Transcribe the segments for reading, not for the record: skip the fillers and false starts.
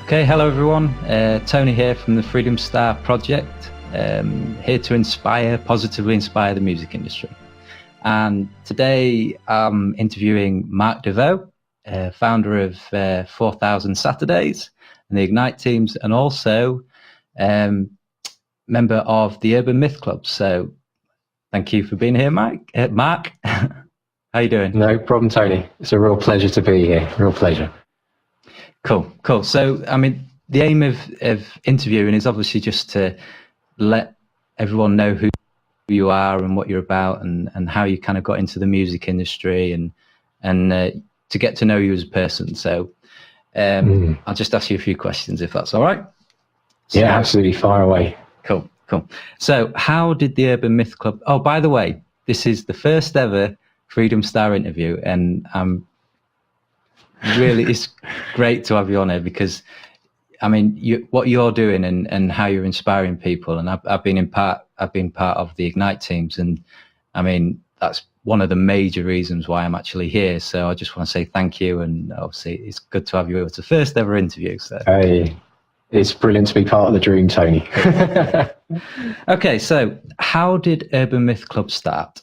Okay, hello everyone. Tony here from the Freedom Star Project, here to positively inspire the music industry. And today I'm interviewing Mark Desvaux, founder of 4,000 Saturdays and the Ignite teams, and also member of the Urban Myth Club. So thank you for being here, Mark. How you doing? No problem, Tony. It's a real pleasure to be here. Real pleasure. Cool. So, I mean, the aim of interviewing is obviously just to let everyone know who you are and what you're about and how you kind of got into the music industry and to get to know you as a person. So I'll just ask you a few questions if that's all right. So, yeah, absolutely. Fire away. Cool. So how did the Urban Myth Club... Oh, by the way, this is the first ever Freedom Star interview, and really, it's great to have you on here because, I mean, what you're doing and how you're inspiring people, and I've been part of the Ignite teams, and I mean that's one of the major reasons why I'm actually here. So I just want to say thank you, and obviously it's good to have you. It's the first ever interview. So hey, it's brilliant to be part of the dream, Tony. Okay, so how did Urban Myth Club start?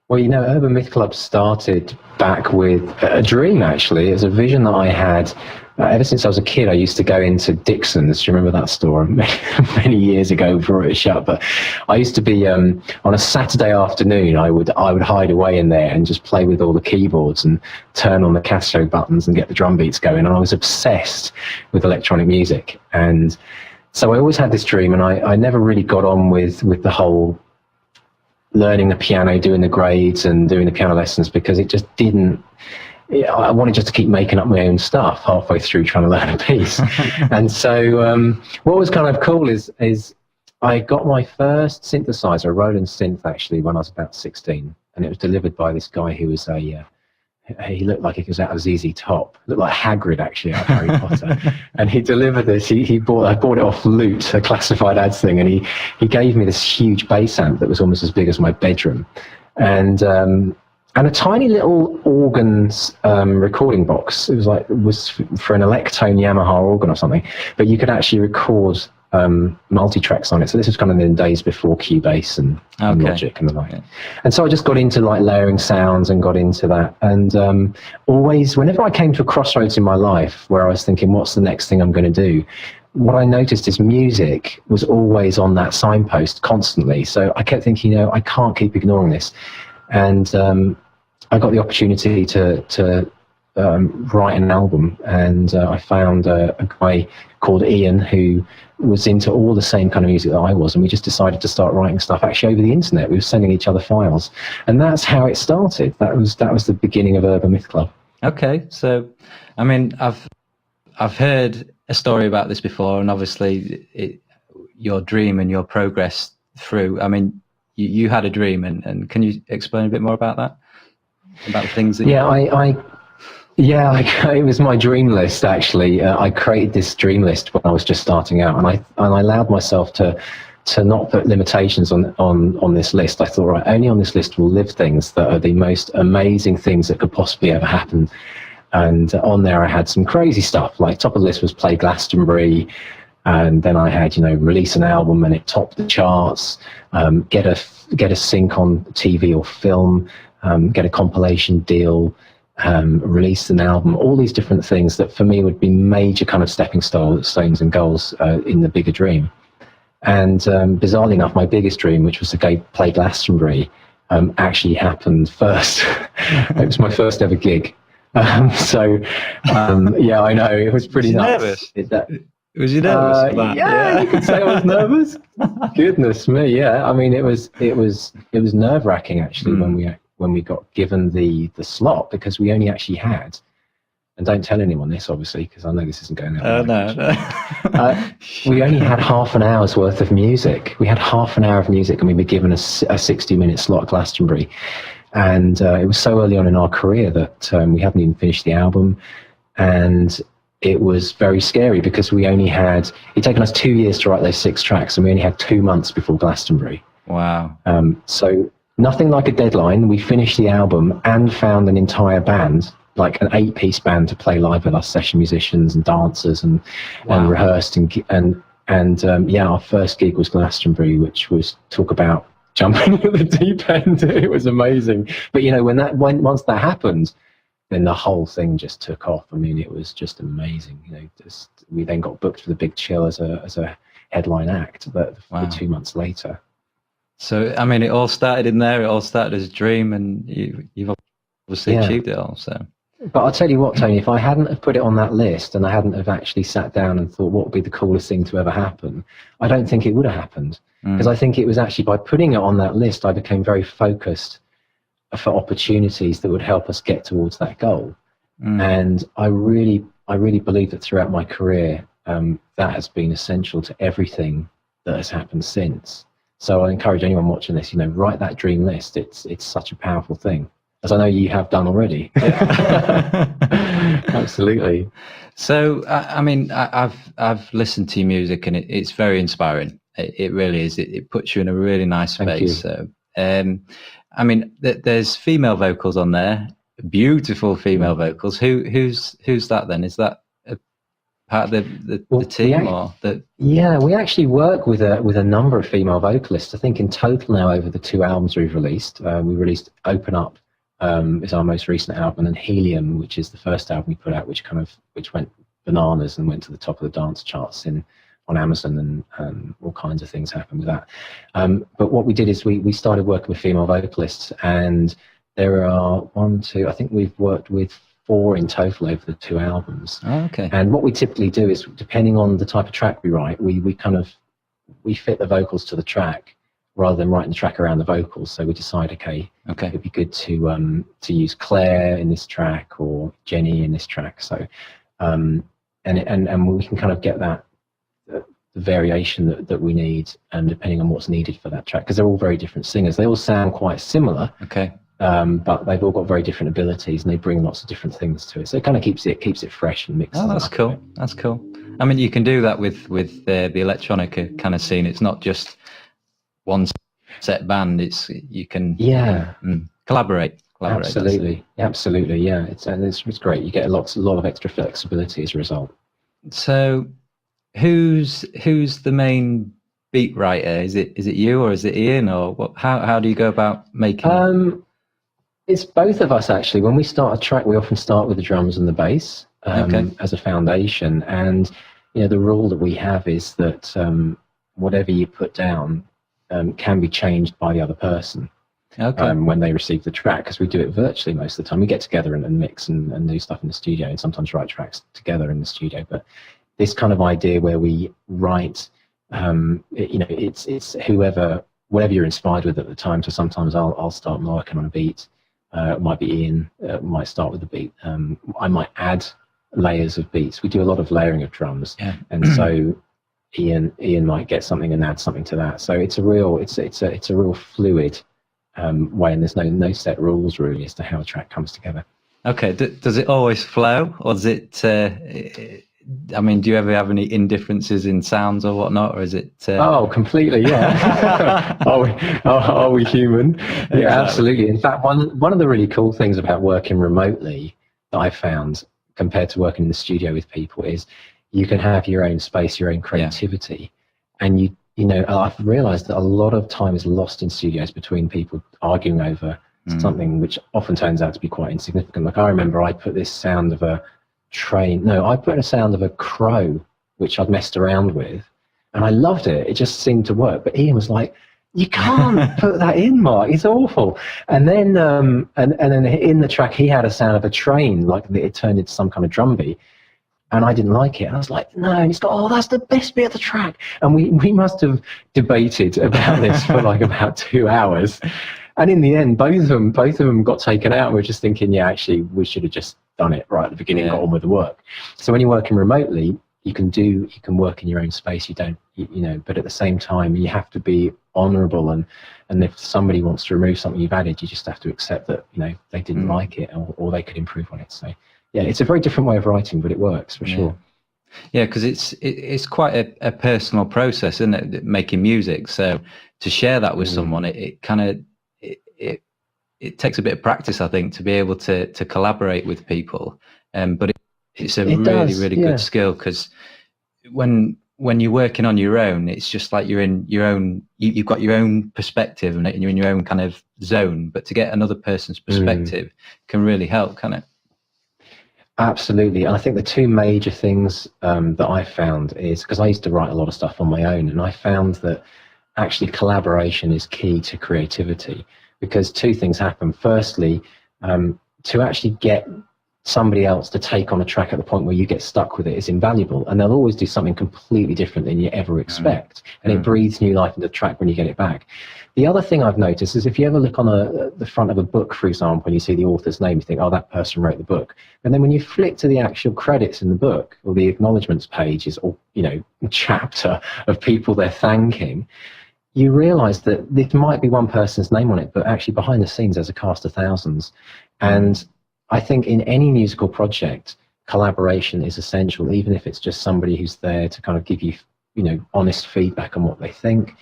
Well, Urban Myth Club started back with a dream, actually. It was a vision that I had ever since I was a kid. I used to go into Dixon's. Do you remember that store? Many years ago before it was shut. But I used to be, on a Saturday afternoon, I would hide away in there and just play with all the keyboards and turn on the Castro buttons and get the drum beats going. And I was obsessed with electronic music. And so I always had this dream, and I never really got on with the whole learning the piano, doing the grades and doing the piano lessons, because it just didn't, I wanted just to keep making up my own stuff halfway through trying to learn a piece. And so what was kind of cool is I got my first synthesizer, a Roland synth, actually, when I was about 16, and it was delivered by this guy who was he looked like he was out of ZZ Top. Looked like Hagrid, actually, out of Harry Potter. And he delivered this. I bought it off Loot, a classified ads thing, and he gave me this huge bass amp that was almost as big as my bedroom, and a tiny little organ recording box. It was for an Electone Yamaha organ or something, but you could actually record multi-tracks on it. So this was kind of in the days before Cubase and Logic and the like. Yeah. And so I just got into like layering sounds and got into that. And always, whenever I came to a crossroads in my life where I was thinking, what's the next thing I'm going to do? What I noticed is music was always on that signpost constantly. So I kept thinking, I can't keep ignoring this. And I got the opportunity to write an album, and I found a guy called Ian who was into all the same kind of music that I was, and we just decided to start writing stuff actually over the internet. We were sending each other files, and that's how it started. That was the beginning of Urban Myth Club. Okay, so I mean, I've heard a story about this before, and obviously your dream and your progress through. I mean, you had a dream, and can you explain a bit more about that? About the things that it was my dream list, actually. I created this dream list when I was just starting out, and I allowed myself to not put limitations on this list. I thought, right, only on this list will live things that are the most amazing things that could possibly ever happen. And on there I had some crazy stuff, like top of the list was play Glastonbury, and then I had, release an album and it topped the charts, get a sync on TV or film, get a compilation deal, release an album, all these different things that for me would be major kind of stepping stones and goals in the bigger dream. And bizarrely enough, my biggest dream, which was to go play Glastonbury, actually happened first. It was my first ever gig. Yeah, I know, it was pretty nuts. Was you nervous for that? Yeah, you could say I was nervous. Goodness me, yeah. I mean, it was nerve-wracking actually when we got given the slot, because we only actually had, and don't tell anyone this obviously because I know this isn't going out. No. We only had half an hour's worth of music. We had half an hour of music, and we were given a 60-minute slot at Glastonbury. And it was so early on in our career that we hadn't even finished the album, and it was very scary because it'd taken us 2 years to write those 6 tracks, and we only had 2 months before Glastonbury. Wow. So nothing like a deadline. We finished the album and found an entire band, like an 8-piece band, to play live with us, session musicians and dancers, and rehearsed. And our first gig was Glastonbury, which was, talk about jumping at the deep end. It was amazing. But once that happened, then the whole thing just took off. I mean, it was just amazing. We then got booked for the Big Chill as a headline act, but 2 months later. So, I mean, it all started in there. It all started as a dream, and you've obviously achieved it all. So, but I'll tell you what, Tony, if I hadn't have put it on that list and I hadn't have actually sat down and thought what would be the coolest thing to ever happen, I don't think it would have happened. Because I think it was actually by putting it on that list, I became very focused for opportunities that would help us get towards that goal. And I really believe that throughout my career, that has been essential to everything that has happened since. So I encourage anyone watching this, write that dream list. It's such a powerful thing, as I know you have done already. Absolutely. So, I mean, I've listened to your music, and it's very inspiring. It really is. It puts you in a really nice space. So, I mean, there's female vocals on there, beautiful female vocals. Who's that then? Is that part of the team or the? Yeah, we actually work with a number of female vocalists. I think in total now, over the 2 albums we've released, we released Open Up is our most recent album, and Helium, which is the first album we put out, which went bananas and went to the top of the dance charts on Amazon, and all kinds of things happened with that. But what we did is we started working with female vocalists, and there are I think we've worked with 4 in total over the 2 albums. Oh, okay. And what we typically do is, depending on the type of track we write, we fit the vocals to the track rather than writing the track around the vocals. So we decide, okay. It'd be good to use Claire in this track or Jenny in this track. So and we can kind of get that the variation that we need, and depending on what's needed for that track, because they're all very different singers. They all sound quite similar. Okay. But they've all got very different abilities, and they bring lots of different things to it. So it kind of keeps it fresh and mixed. Oh, that's cool. That's cool. I mean, you can do that with the electronica kind of scene. It's not just one set band. You can collaborate. Absolutely, yeah. It's great. You get a lot of extra flexibility as a result. So, who's the main beat writer? Is it you, or is it Ian, or what? How do you go about making it? It's both of us, actually. When we start a track, we often start with the drums and the bass as a foundation. And the rule that we have is that whatever you put down can be changed by the other person when they receive the track, because we do it virtually most of the time. We get together and mix and do stuff in the studio, and sometimes write tracks together in the studio. But this kind of idea where we write, it's whatever you're inspired with at the time. So sometimes I'll start working on a beat. It might be Ian, might start with the beat. I might add layers of beats. We do a lot of layering of drums, and so Ian might get something and add something to that. So it's a real fluid way, and there's no set rules really as to how a track comes together. Okay, does it always flow, or does it? I mean, do you ever have any indifferences in sounds or whatnot, or is it? Oh, completely, yeah. Are we human? Yeah, absolutely. In fact, one of the really cool things about working remotely that I found compared to working in the studio with people is you can have your own space, your own creativity, and I've realised that a lot of time is lost in studios between people arguing over something which often turns out to be quite insignificant. Like I remember I put this sound of a sound of a crow which I'd messed around with, and I loved it. It just seemed to work. But Ian was like, "You can't put that in, Mark. It's awful." And then and then in the track he had a sound of a train, like it turned into some kind of drum beat. And I didn't like it. And I was like, no. And he's got, oh, that's the best bit of the track. And we must have debated about this for like about 2 hours. And in the end, both of them got taken out. And we were just thinking, yeah, actually, we should have just done it right at the beginning, got on with the work. So when you're working remotely, you can work in your own space. You don't, but at the same time, you have to be honourable. And if somebody wants to remove something you've added, you just have to accept that, they didn't like it, or they could improve on it. So yeah, it's a very different way of writing, but it works for sure. Yeah, because it's quite a personal process, isn't it? Making music. So to share that with someone, it kind of it takes a bit of practice, I think, to be able to collaborate with people. But it's a really good skill, because when you're working on your own, it's just like you're in your own. You've got your own perspective, and you're in your own kind of zone. But to get another person's perspective can really help, can it? Absolutely. And I think the two major things that I found is, because I used to write a lot of stuff on my own, and I found that actually collaboration is key to creativity, because two things happen. Firstly, to actually get somebody else to take on a track at the point where you get stuck with it is invaluable, and they'll always do something completely different than you ever expect, and it breathes new life into the track when you get it back. The other thing I've noticed is, if you ever look on the front of a book, for example, and you see the author's name, you think, oh, that person wrote the book. And then when you flick to the actual credits in the book, or the acknowledgements pages, or chapter of people they're thanking, you realize that there might be one person's name on it, but actually behind the scenes there's a cast of thousands. And I think in any musical project, collaboration is essential, even if it's just somebody who's there to kind of give you, honest feedback on what they think.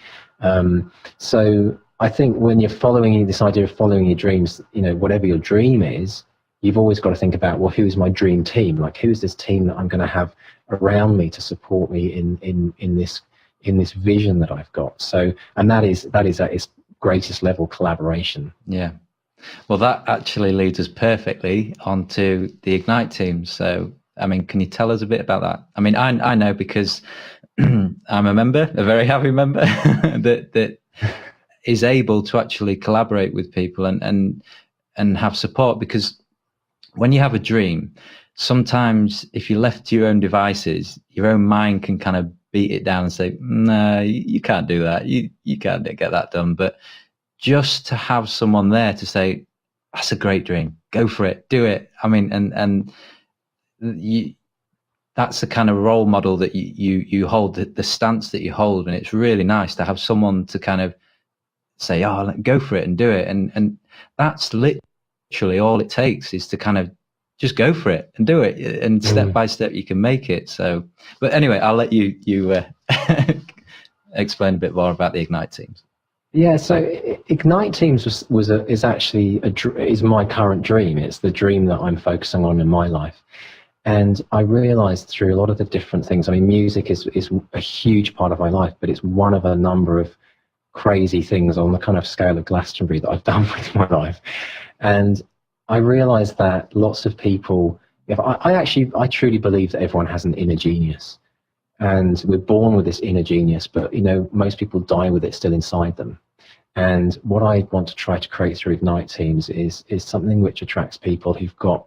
So I think when you're following this idea of following your dreams, whatever your dream is, you've always got to think about, well, who's my dream team? Like, who's this team that I'm going to have around me to support me in this vision that I've got? So, and that is at its greatest level collaboration. Yeah. Well, that actually leads us perfectly onto the Ignite team. So, I mean, can you tell us a bit about that? I mean, I know, because I'm a member, a very happy member, that is able to actually collaborate with people and have support. Because when you have a dream, sometimes if you're left to your own devices, your own mind can kind of beat it down and say, no, you can't do that. You can't get that done. But just to have someone there to say, that's a great dream, go for it, do it. I mean, and that's the kind of role model that you hold, the stance that you hold. And it's really nice to have someone to kind of say, oh, go for it and do it. And that's literally all it takes, is to kind of just go for it and do it. And step by step, you can make it. So, but anyway, I'll let you explain a bit more about the Ignite teams. Yeah, so Ignite teams is my current dream. It's the dream that I'm focusing on in my life. And I realized through a lot of the different things, I mean, music is a huge part of my life, but it's one of a number of crazy things on the kind of scale of Glastonbury that I've done with my life. And I realized that lots of people, I truly believe that everyone has an inner genius. And we're born with this inner genius, but, most people die with it still inside them. And what I want to try to create through Ignite teams is something which attracts people who've got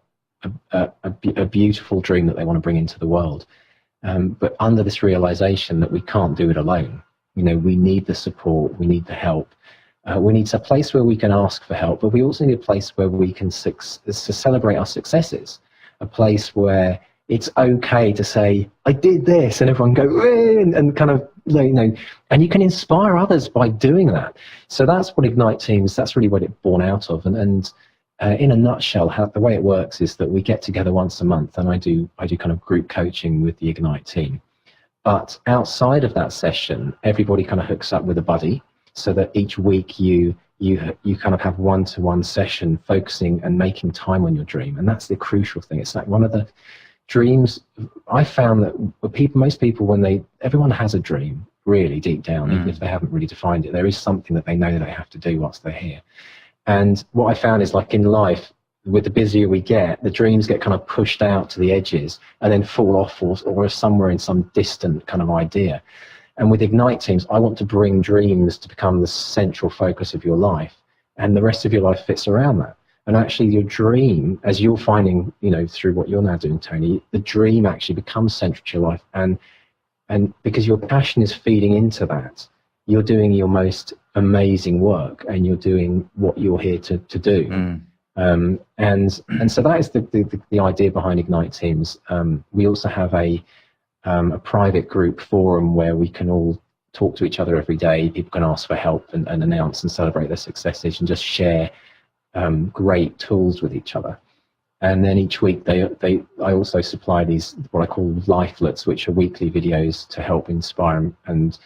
a beautiful dream that they want to bring into the world. But under this realization that we can't do it alone. We need the support, we need the help. We need a place where we can ask for help, but we also need a place where we can celebrate our successes, a place where it's okay to say, I did this, and everyone go, and kind of, and you can inspire others by doing that. So that's what Ignite teams, that's really what it's born out of. And in a nutshell, the way it works is that we get together once a month, and I do kind of group coaching with the Ignite team. But outside of that session, everybody kind of hooks up with a buddy, so that each week you kind of have one-to-one session focusing and making time on your dream. And that's the crucial thing. It's like one of the dreams. I found that most people, everyone has a dream really deep down, even if they haven't really defined it. There is something that they know that they have to do whilst they're here. And what I found is, like in life, with the busier we get, the dreams get kind of pushed out to the edges and then fall off or somewhere in some distant kind of idea. And with Ignite teams, I want to bring dreams to become the central focus of your life, and the rest of your life fits around that. And actually your dream, as you're finding, through what you're now doing, Tony, the dream actually becomes central to your life. And because your passion is feeding into that, you're doing your most amazing work, and you're doing what you're here to do. And so that is the idea behind Ignite Teams. We also have a private group forum where we can all talk to each other every day. People can ask for help and announce and celebrate their successes and just share great tools with each other. And then each week I also supply these, what I call lifelets, which are weekly videos to help inspire and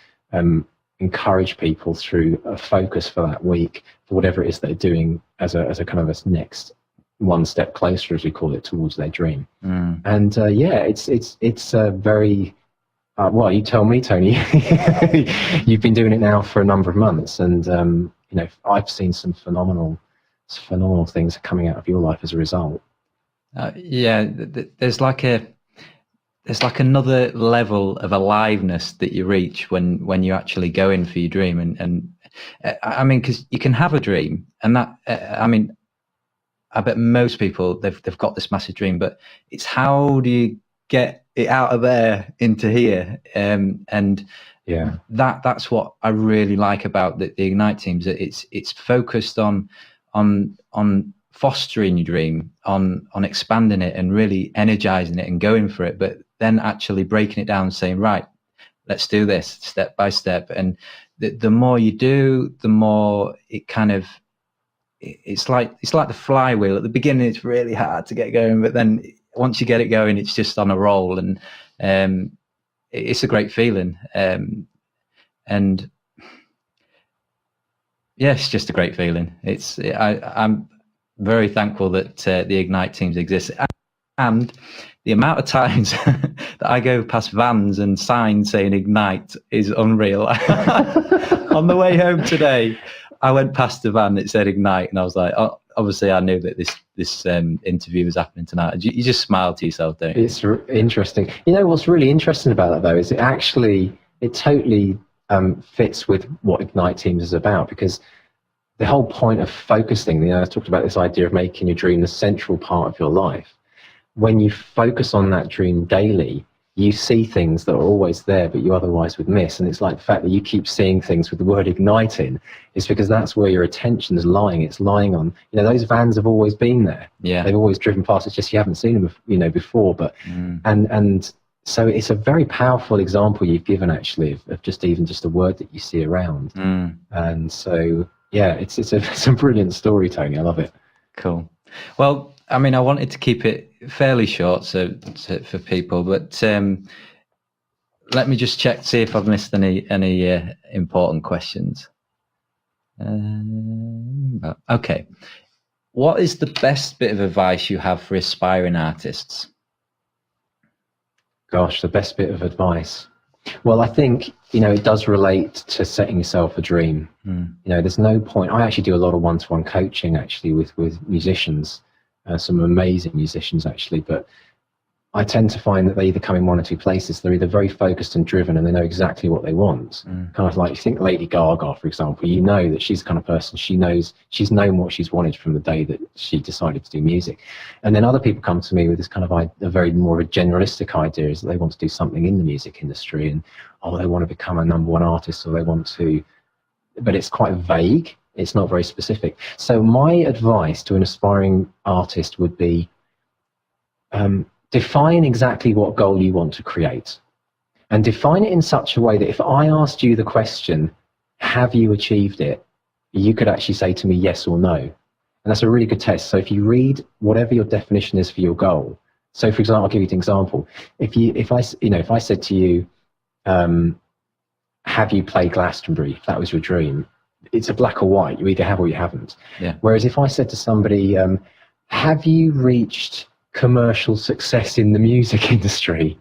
encourage people through a focus for that week for whatever it is they're doing as a kind of a next one step closer, as we call it, towards their dream. And it's a very well, you tell me, Tony. You've been doing it now for a number of months, and I've seen some phenomenal things coming out of your life as a result. There's like another level of aliveness that you reach when you actually go in for your dream, and I mean, because you can have a dream, and that I bet most people they've got this massive dream, but it's how do you get it out of there into here, and that's what I really like about the Ignite Teams. That it's focused on fostering your dream, on expanding it and really energizing it and going for it, but then actually breaking it down and saying, right, let's do this step by step. And the more you do, the more it kind of, it's like the flywheel. At the beginning, it's really hard to get going, but then once you get it going, it's just on a roll, and it's a great feeling. And yeah, it's just a great feeling. I'm very thankful that the Ignite Teams exist, and the amount of times that I go past vans and signs saying Ignite is unreal. On the way home today, I went past a van that said Ignite, and I was like, oh, obviously I knew that this interview was happening tonight. You just smile to yourself, don't you? It's interesting. What's really interesting about that, though, is it totally fits with what Ignite Teams is about, because the whole point of focusing, I talked about this idea of making your dream the central part of your life. When you focus on that dream daily, you see things that are always there, but you otherwise would miss. And it's like the fact that you keep seeing things with the word Ignite in, is because that's where your attention is lying. It's lying on, those vans have always been there. Yeah. They've always driven past. It's just you haven't seen them, before. But and so it's a very powerful example you've given, actually, of just a word that you see around. And so, yeah, it's a brilliant story, Tony. I love it. Cool. Well, I mean, I wanted to keep it fairly short for people, but let me just check, see if I've missed any important questions. Okay. What is the best bit of advice you have for aspiring artists? Gosh, the best bit of advice. Well, I think, it does relate to setting yourself a dream. There's no point. I actually do a lot of one-to-one coaching, actually, with musicians, some amazing musicians, actually. But I tend to find that they either come in one or two places. They're either very focused and driven, and they know exactly what they want. Kind of like, you think Lady Gaga, for example, that she's the kind of person, she's known what she's wanted from the day that she decided to do music. And then other people come to me with this kind of a very more of a generalistic idea, is that they want to do something in the music industry, and they want to become a number one artist, or they want to, but it's quite vague. It's not very specific. So my advice to an aspiring artist would be, define exactly what goal you want to create, and define it in such a way that if I asked you the question, have you achieved it, you could actually say to me yes or no. And that's a really good test. So if you read whatever your definition is for your goal, so for example, I'll give you an example. If I said to you, have you played Glastonbury, if that was your dream, it's a black or white. You either have or you haven't. Yeah. Whereas if I said to somebody, have you reached commercial success in the music industry?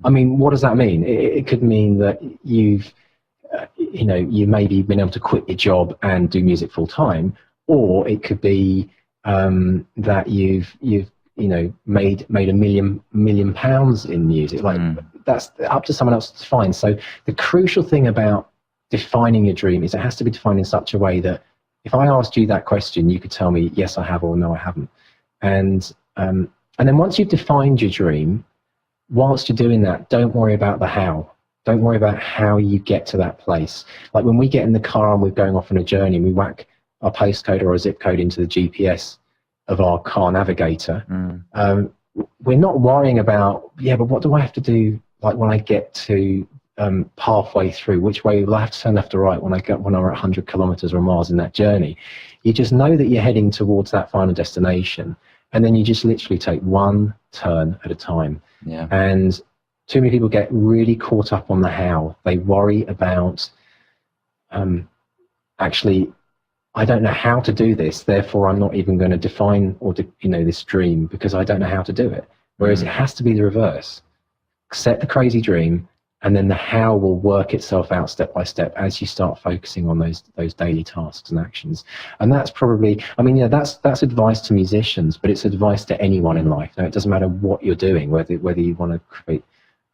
I mean, what does that mean? It could mean that you've, you maybe been able to quit your job and do music full time, or it could be that you've made £1 million in music. Like that's up to someone else to define. So the crucial thing about defining your dream is it has to be defined in such a way that if I asked you that question, you could tell me, yes, I have, or no, I haven't. And then once you've defined your dream, whilst you're doing that, don't worry about the how. Don't worry about how you get to that place. Like when we get in the car and we're going off on a journey and we whack our postcode or a zip code into the GPS of our car navigator, we're not worrying about, but what do I have to do, like when I get to halfway through, which way will I have to turn left or right when I'm at 100 kilometers or miles in that journey? You just know that you're heading towards that final destination, and then you just literally take one turn at a time. Yeah. And too many people get really caught up on the how. They worry about, actually, I don't know how to do this, therefore I'm not even going to define this dream because I don't know how to do it. Whereas it has to be the reverse. Set the crazy dream, and then the how will work itself out step by step as you start focusing on those daily tasks and actions. And that's probably, that's advice to musicians, but it's advice to anyone in life. Now, it doesn't matter what you're doing, whether you want to create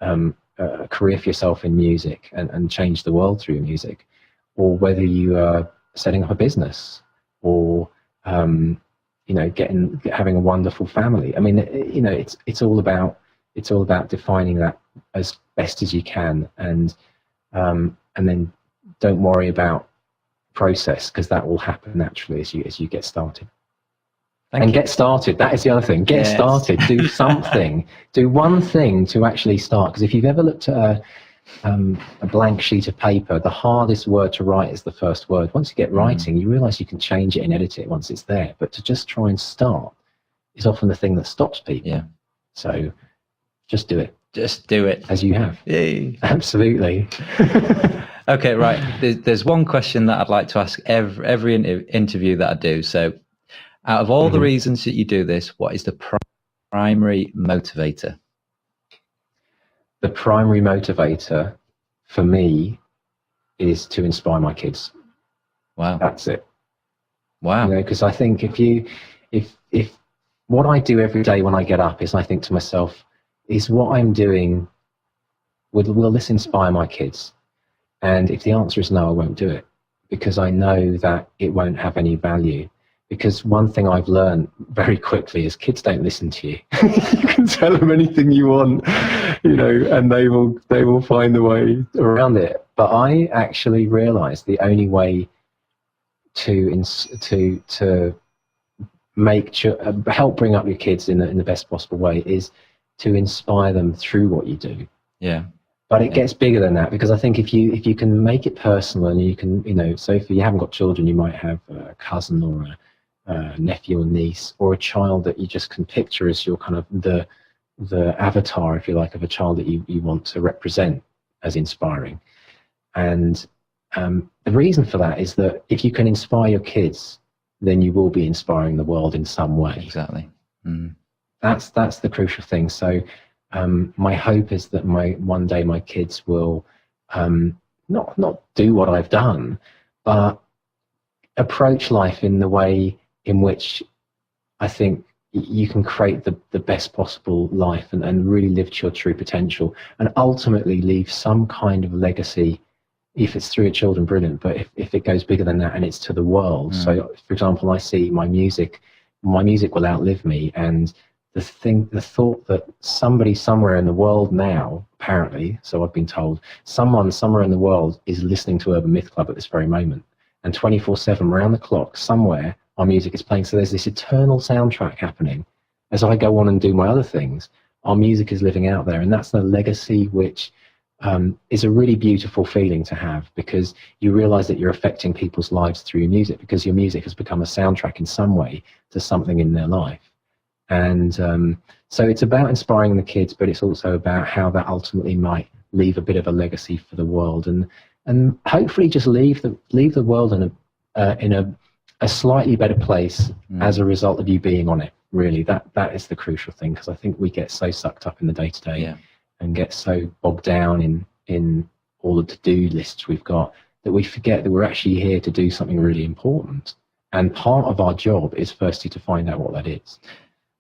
a career for yourself in music and change the world through music, or whether you are setting up a business, or having a wonderful family. I mean, it's all about defining that as best as you can, and then don't worry about process, because that will happen naturally as you get started. Get started. That is the other thing. Get started. Do something. Do one thing to actually start. Because if you've ever looked at a blank sheet of paper, the hardest word to write is the first word. Once you get writing, you realize you can change it and edit it once it's there. But to just try and start is often the thing that stops people. Yeah. So just do it. Just do it. As you have. Yay. Absolutely. Okay, right. There's one question that I'd like to ask every interview that I do. So out of all the reasons that you do this, what is the primary motivator? The primary motivator for me is to inspire my kids. Wow. That's it. Wow. Because I think if what I do every day when I get up is I think to myself, is what I'm doing, will this inspire my kids? And if the answer is no, I won't do it, because I know that it won't have any value. Because one thing I've learned very quickly is kids don't listen to you. You can tell them anything you want, and they will find a way around it. But I actually realised the only way to help bring up your kids in the best possible way is to inspire them through what you do. Yeah. But it gets bigger than that, because I think if you can make it personal, and you can, so if you haven't got children, you might have a cousin or a nephew or niece, or a child that you just can picture as your kind of the avatar, if you like, of a child that you want to represent as inspiring. And the reason for that is that if you can inspire your kids, then you will be inspiring the world in some way. Exactly. Mm. That's the crucial thing. So my hope is that one day my kids will not do what I've done, but approach life in the way in which I think you can create the best possible life and really live to your true potential, and ultimately leave some kind of legacy. If it's through your children, brilliant, but if it goes bigger than that and it's to the world. So for example, I see my music will outlive me, and the thought that somebody somewhere in the world now, apparently, so I've been told, someone somewhere in the world is listening to Urban Myth Club at this very moment, and 24/7 around the clock somewhere our music is playing. So there's this eternal soundtrack happening. As I go on and do my other things, our music is living out there, and that's the legacy which is a really beautiful feeling to have, because you realize that you're affecting people's lives through your music, because your music has become a soundtrack in some way to something in their life. And so it's about inspiring the kids, but it's also about how that ultimately might leave a bit of a legacy for the world, and hopefully just leave the world in a slightly better place as a result of you being on it. Really, that is the crucial thing, because I think we get so sucked up in the day-to-day and get so bogged down in all the to-do lists we've got that we forget that we're actually here to do something really important. And part of our job is firstly to find out what that is.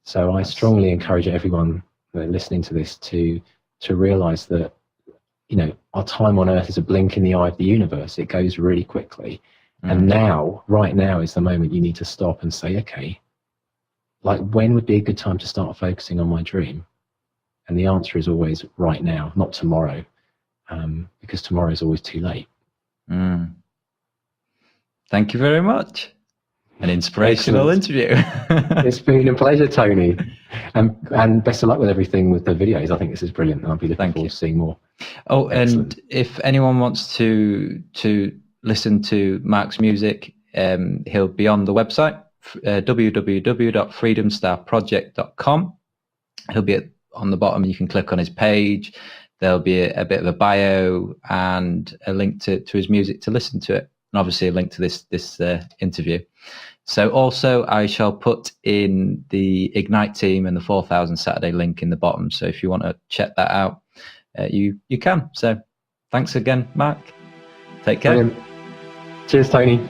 So I strongly encourage everyone listening to this to realize that, our time on earth is a blink in the eye of the universe. It goes really quickly. And now, right now, is the moment you need to stop and say, okay, like, when would be a good time to start focusing on my dream? And the answer is always right now, not tomorrow, because tomorrow is always too late. Thank you very much. An inspirational interview. It's been a pleasure, Tony. And best of luck with everything with the videos. I think this is brilliant. I'll be looking forward to seeing more. Oh, excellent. And if anyone wants to listen to Mark's music, he'll be on the website, www.freedomstarproject.com. He'll be on the bottom. You can click on his page. There'll be a bit of a bio and a link to his music to listen to it, and obviously a link to this interview. So also I shall put in the Ignite team and the 4000 Saturday link in the bottom. So if you want to check that out, you can. So thanks again, Mark. Take care. Brilliant. Cheers, Tony.